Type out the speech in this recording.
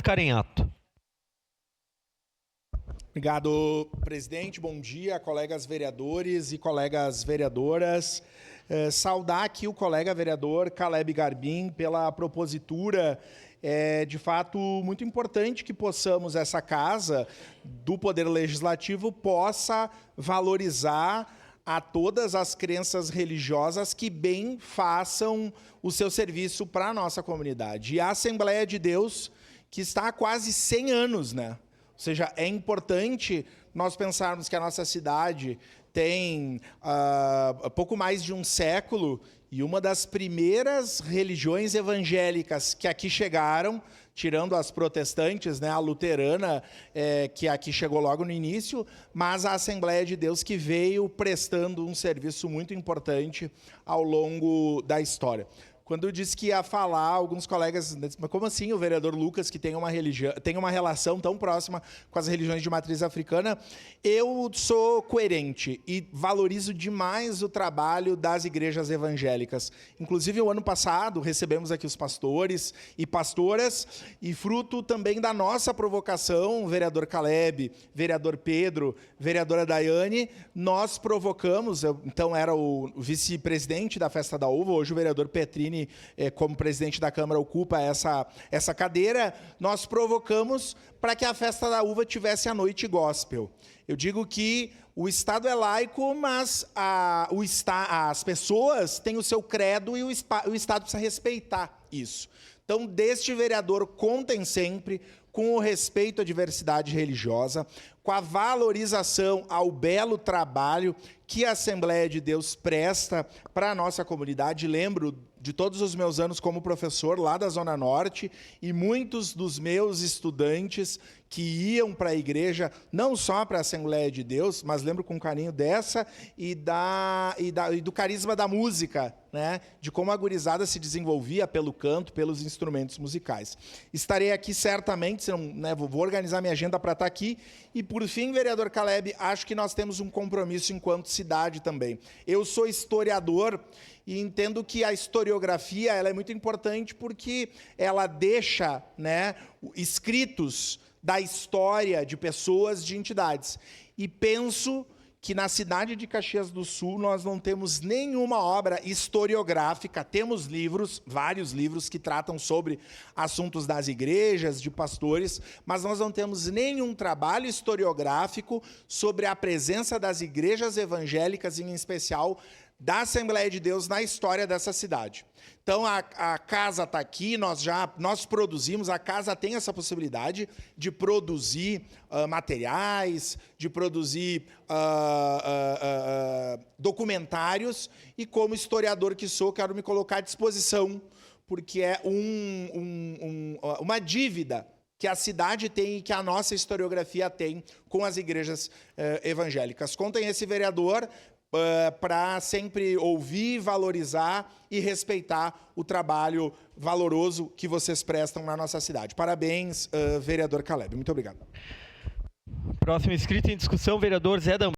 Carenhato. Obrigado, presidente. Bom dia, colegas vereadores e colegas vereadoras. Saudar aqui o colega vereador Caleb Garbim pela propositura. É, de fato, muito importante que possamos, essa casa do Poder Legislativo, possa valorizar a todas as crenças religiosas que bem façam o seu serviço para a nossa comunidade. E a Assembleia de Deus, que está há quase 100 anos, né? Ou seja, é importante nós pensarmos que a nossa cidade tem pouco mais de um século e uma das primeiras religiões evangélicas que aqui chegaram, tirando as protestantes, né, a luterana, que aqui chegou logo no início, mas a Assembleia de Deus que veio prestando um serviço muito importante ao longo da história. Quando eu disse que ia falar, alguns colegas disseram, mas como assim o vereador Lucas, que tem uma relação tão próxima com as religiões de matriz africana? Eu sou coerente e valorizo demais o trabalho das igrejas evangélicas. Inclusive, o ano passado, recebemos aqui os pastores e pastoras, e fruto também da nossa provocação, o vereador Caleb, vereador Pedro, vereadora Daiane, nós provocamos, eu, então era o vice-presidente da Festa da Uva, hoje o vereador Petrini, como presidente da Câmara, ocupa essa cadeira, nós provocamos para que a Festa da Uva tivesse a noite gospel. Eu digo que o Estado é laico, mas as pessoas têm o seu credo e o Estado precisa respeitar isso. Então, deste vereador, contem sempre com o respeito à diversidade religiosa, com a valorização ao belo trabalho que a Assembleia de Deus presta para a nossa comunidade. Lembro de todos os meus anos como professor lá da Zona Norte e muitos dos meus estudantes que iam para a igreja, não só para a Assembleia de Deus, mas lembro com carinho dessa e do carisma da música, né? De como a gurizada se desenvolvia pelo canto, pelos instrumentos musicais. Estarei aqui certamente, né, vou organizar minha agenda para estar aqui. E, por fim, vereador Caleb, acho que nós temos um compromisso enquanto cidade também. Eu sou historiador e entendo que a historiografia ela é muito importante porque ela deixa, né, escritos da história de pessoas, de entidades. E penso que na cidade de Caxias do Sul nós não temos nenhuma obra historiográfica, temos livros, vários livros que tratam sobre assuntos das igrejas, de pastores, mas nós não temos nenhum trabalho historiográfico sobre a presença das igrejas evangélicas, em especial da Assembleia de Deus na história dessa cidade. Então, a casa está aqui, nós produzimos, a casa tem essa possibilidade de produzir materiais, de produzir documentários, e como historiador que sou, quero me colocar à disposição, porque é uma dívida que a cidade tem e que a nossa historiografia tem com as igrejas evangélicas. Contem esse vereador para sempre ouvir, valorizar e respeitar o trabalho valoroso que vocês prestam na nossa cidade. Parabéns, vereador Caleb. Muito obrigado. Próximo inscrito em discussão, vereador Zé D'Ambrosio.